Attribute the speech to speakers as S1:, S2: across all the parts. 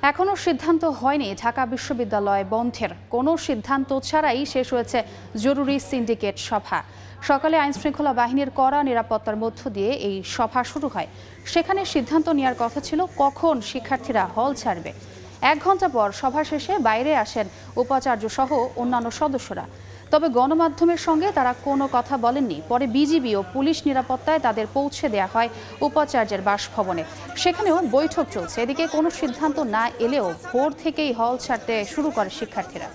S1: এখনো সিদ্ধান্ত হয়নি ঢাকা বিশ্ববিদ্যালয় বন্ধের। কোনো সিদ্ধান্ত ছাড়াই শেষ হয়েছে জরুরি সিন্ডিকেট সভা। সকালে আইনশৃঙ্খলা বাহিনীর কড়া নিরাপত্তার মধ্য দিয়ে এই সভা শুরু হয়। সেখানে সিদ্ধান্ত নেওয়ার কথা ছিল কখন শিক্ষার্থীরা হল ছাড়বে। 1 ঘন্টা পর সভা শেষে বাইরে আসেন উপাচার্য সহ অন্যান্য সদস্যরা। তবে গণমাধ্যমের সঙ্গে তারা কোনো কথা বলেননি। পরে বিজিবি ও পুলিশ নিরাপত্তায় তাদের পৌঁছে দেওয়া হয় উপাচার্যের বাসভবনে। সেখানেও বৈঠক চলছে। এদিকে কোনো সিদ্ধান্ত না এলেও ভোর থেকেই হল ছাড়তে শুরু করে শিক্ষার্থীরা।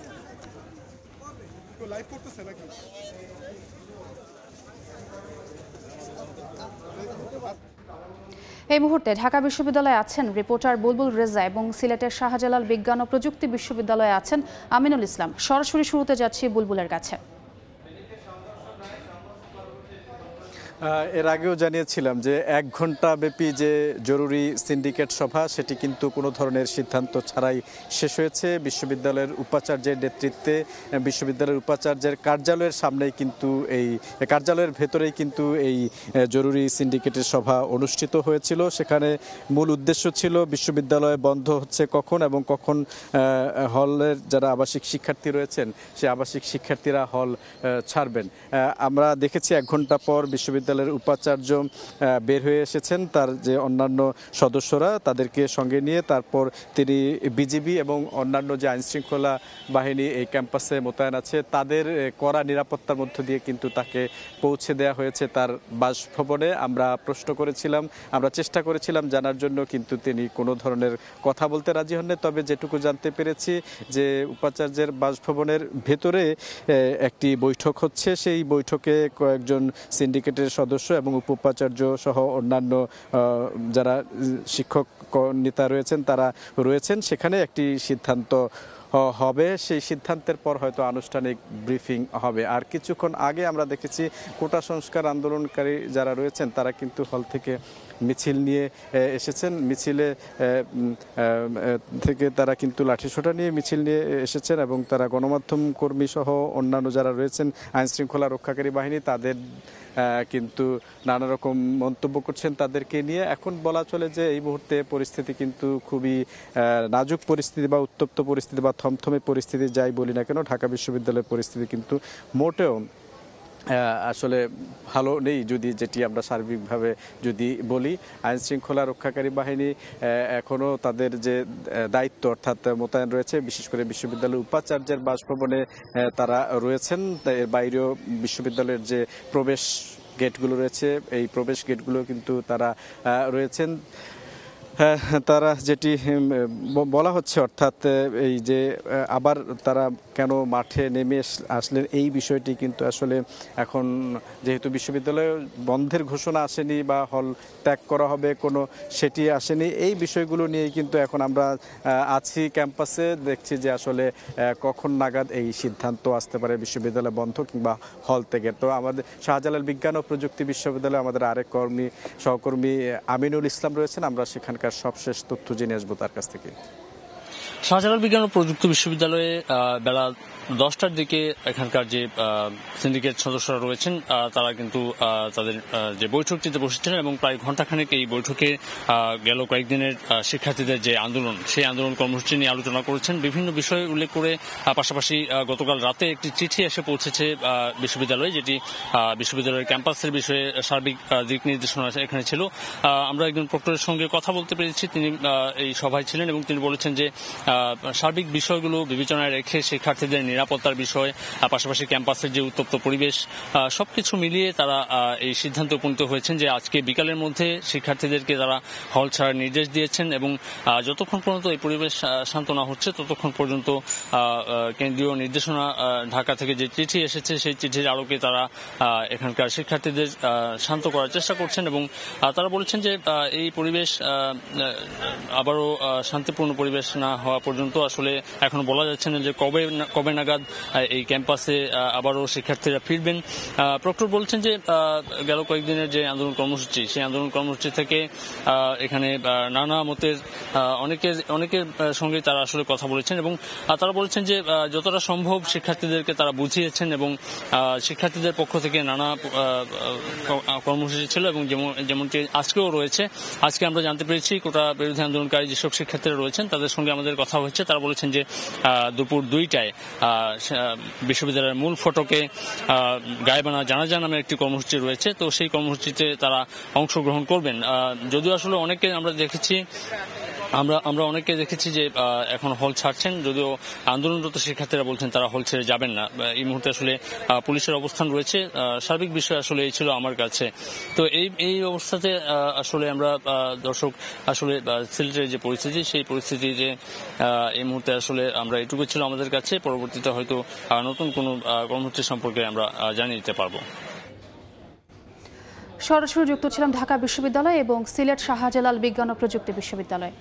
S1: এই মুহূর্তে ঢাকা বিশ্ববিদ্যালয়ে আছেন রিপোর্টার বুলবুল রেজা এবং সিলেটের শাহজালাল বিজ্ঞান ও প্রযুক্তি বিশ্ববিদ্যালয়ে আছেন আমিনুল ইসলাম। সরাসরি শুরুতে যাচ্ছি বুলবুলের কাছে।
S2: এর আগেও জানিয়েছিলাম যে 1 ঘন্টা ব্যাপী যে জরুরি সিন্ডিকেট সভা সেটি কিন্তু কোনো ধরনের সিদ্ধান্ত ছাড়াই শেষ হয়েছে। বিশ্ববিদ্যালয়ের উপাচার্যের নেতৃত্বে বিশ্ববিদ্যালয়ের উপাচার্যের কার্যালয়ের সামনেই কিন্তু এই কার্যালয়ের ভেতরেই কিন্তু এই জরুরি সিন্ডিকেটের সভা অনুষ্ঠিত হয়েছিল। সেখানে মূল উদ্দেশ্য ছিল বিশ্ববিদ্যালয় বন্ধ হচ্ছে কখন এবং কখন হলের যারা আবাসিক শিক্ষার্থী রয়েছেন সে আবাসিক শিক্ষার্থীরা হল ছাড়বেন। আমরা দেখেছি 1 ঘন্টা পর বিশ্ববিদ্যালয়ের উপাচার্য বের হয়ে এসেছেন, তার যে অন্যান্য সদস্যরা তাদেরকে সঙ্গে নিয়ে তারপর তিনি বিজিবি এবং অন্যান্য যে আইনশৃঙ্খলা বাহিনী এই ক্যাম্পাসে মোতায়েন আছে তাদের কড়া নিরাপত্তার মধ্য দিয়ে কিন্তু তাকে পৌঁছে দেওয়া হয়েছে তার বাসভবনে। আমরা প্রশ্ন করেছিলাম, আমরা চেষ্টা করেছিলাম জানার জন্য, কিন্তু তিনি কোনো ধরনের কথা বলতে রাজি হননি। তবে যেটুকু জানতে পেরেছি যে উপাচার্যের বাসভবনের ভেতরে একটি বৈঠক হচ্ছে, সেই বৈঠকে কয়েকজন সিন্ডিকেটের সদস্য এবং উপাচার্য সহ অন্যান্য যারা শিক্ষক নেতা রয়েছেন তারা রয়েছেন। সেখানে একটি সিদ্ধান্ত হবে, সেই সিদ্ধান্তের পর হয়তো আনুষ্ঠানিক ব্রিফিং হবে। আর কিছুক্ষণ আগে আমরা দেখেছি কোটা সংস্কার আন্দোলনকারী যারা রয়েছেন তারা কিন্তু হল থেকে মিছিল নিয়ে এসেছেন। মিছিলে থেকে তারা কিন্তু লাঠিসোঁটা নিয়ে মিছিল নিয়ে এসেছেন এবং তারা গণমাধ্যম কর্মী সহ অন্যান্য যারা রয়েছেন আইনশৃঙ্খলা রক্ষাকারী বাহিনী তাদের কিন্তু নানা রকম মন্তব্য করছেন তাদেরকে নিয়ে। এখন বলা চলে যে এই মুহূর্তে পরিস্থিতি কিন্তু খুবই নাজুক পরিস্থিতি বা উত্তপ্ত পরিস্থিতি বা থমথমে পরিস্থিতি যাই বলি না কেন, ঢাকা বিশ্ববিদ্যালয়ের পরিস্থিতি কিন্তু মোটেও আসলে ভালো নেই। যেটি আমরা সার্বিকভাবে যদি বলি, আইন শৃঙ্খলা রক্ষাকারী বাহিনী এখনও তাদের যে দায়িত্ব অর্থাৎ মোতায়েন রয়েছে, বিশেষ করে বিশ্ববিদ্যালয়ের উপাচার্যের বাসভবনে তারা রয়েছেন। এর বাইরেও বিশ্ববিদ্যালয়ের যে প্রবেশ গেটগুলো রয়েছে এই প্রবেশ গেটগুলো কিন্তু তারা রয়েছেন। তারা যেটি বলা হচ্ছে অর্থাৎ এই যে আবার তারা কেন মাঠে নেমে আসলেন এই বিষয়টি কিন্তু আসলে এখন যেহেতু বিশ্ববিদ্যালয়ে বন্ধের ঘোষণা আসেনি বা হল ত্যাগ করা হবে কোনো সেটি আসেনি, এই বিষয়গুলো নিয়ে কিন্তু এখন আমরা আছি ক্যাম্পাসে, দেখছি যে আসলে কখন নাগাদ এই সিদ্ধান্ত আসতে পারে বিশ্ববিদ্যালয় বন্ধ কিংবা হল ত্যাগের। তো আমাদের শাহজালাল বিজ্ঞান ও প্রযুক্তি বিশ্ববিদ্যালয়ে আমাদের আরেক সহকর্মী আমিনুল ইসলাম রয়েছেন, আমরা সেখানকার সবশেষ তথ্য জেনে আসবো তার কাছ থেকে।
S3: শাহজালাল বিজ্ঞান ও প্রযুক্তি বিশ্ববিদ্যালয়ে বেলা 10টার দিকে এখানকার যে সিন্ডিকেট সদস্যরা রয়েছেন তারা কিন্তু তাদের যে বৈঠকটিতে বসেছিলেন এবং প্রায় ঘণ্টাখানেক এই বৈঠকে গেল কয়েকদিনের শিক্ষার্থীদের যে আন্দোলন সেই আন্দোলন কর্মসূচি নিয়ে আলোচনা করেছেন। বিভিন্ন বিষয় উল্লেখ করে পাশাপাশি গতকাল রাতে একটি চিঠি এসে পৌঁছেছে বিশ্ববিদ্যালয়ে, যেটি বিশ্ববিদ্যালয়ের ক্যাম্পাসের বিষয়ে সার্বিক দিক নির্দেশনা এখানে ছিল। আমরা একজন প্রক্টরের সঙ্গে কথা বলতে পেরেছি, তিনি এই সভায় ছিলেন এবং তিনি বলেছেন যে সার্বিক বিষয়গুলো বিবেচনায় রেখে শিক্ষার্থীদের নিরাপত্তার বিষয়, পাশাপাশি ক্যাম্পাসের যে উত্তপ্ত পরিবেশ, সবকিছু মিলিয়ে তারা এই সিদ্ধান্তে উপনীত হয়েছেন যে আজকে বিকালের মধ্যে শিক্ষার্থীদেরকে তারা হল ছাড়ার নির্দেশ দিয়েছেন এবং যতক্ষণ পর্যন্ত এই পরিবেশ শান্ত না হচ্ছে ততক্ষণ পর্যন্ত কেন্দ্রীয় নির্দেশনা ঢাকা থেকে যে চিঠি এসেছে সেই চিঠির আলোকে তারা এখানকার শিক্ষার্থীদের শান্ত করার চেষ্টা করছেন এবং তারা বলেছেন যে এই পরিবেশ আবারও শান্তিপূর্ণ পরিবেশ না হওয়া পর্যন্ত আসলে এখন বলা যাচ্ছে না যে কবে নাগাদ এই ক্যাম্পাসে আবারও শিক্ষার্থীরা ফিরবেন। প্রক্টর বলছেন যে গেল কয়েকদিনের যে আন্দোলন কর্মসূচি, সেই আন্দোলন কর্মসূচি থেকে এখানে নানা মতের অনেকের সঙ্গে তারা আসলে কথা বলেছেন এবং তারা বলেছেন যে যতটা সম্ভব শিক্ষার্থীদেরকে তারা বুঝিয়েছেন এবং শিক্ষার্থীদের পক্ষ থেকে নানা কর্মসূচি ছিল এবং যেমনটি আজকেও রয়েছে। আজকে আমরা জানতে পেরেছি কোটা বিরোধী আন্দোলনকারী যেসব শিক্ষার্থীরা রয়েছেন তাদের সঙ্গে আমাদের কথা হচ্ছে। তারা বলেছেন যে দুপুর 2টায় বিশ্ববিদ্যালয়ের মূল ফটকে গায়েবানা জানাজা নামে একটি কর্মসূচি রয়েছে, তো সেই কর্মসূচিতে তারা অংশগ্রহণ করবেন। যদিও আসলে অনেকে আমরা অনেকে দেখেছি যে এখন হল ছাড়ছেন, যদিও আন্দোলনরত শিক্ষার্থীরা বলছেন তারা হল ছেড়ে যাবেন না। এই মুহূর্তে আসলে পুলিশের অবস্থান রয়েছে। সার্বিক বিষয় আসলে এই ছিল আমার কাছে। তো এই অবস্থাতে আসলে আমরা দর্শক আসলে সিলেটের যে পরিস্থিতি, সেই পরিস্থিতি যে এই মুহূর্তে আসলে আমরা এটুকু ছিল আমাদের কাছে। পরবর্তীতে হয়তো নতুন কোনো কর্মসূচি সম্পর্কে আমরা জানিয়ে দিতে পারবো।
S1: সরাসরি যুক্ত ছিলাম ঢাকা বিশ্ববিদ্যালয় এবং সিলেট শাহজালাল বিজ্ঞান ও প্রযুক্তি বিশ্ববিদ্যালয়।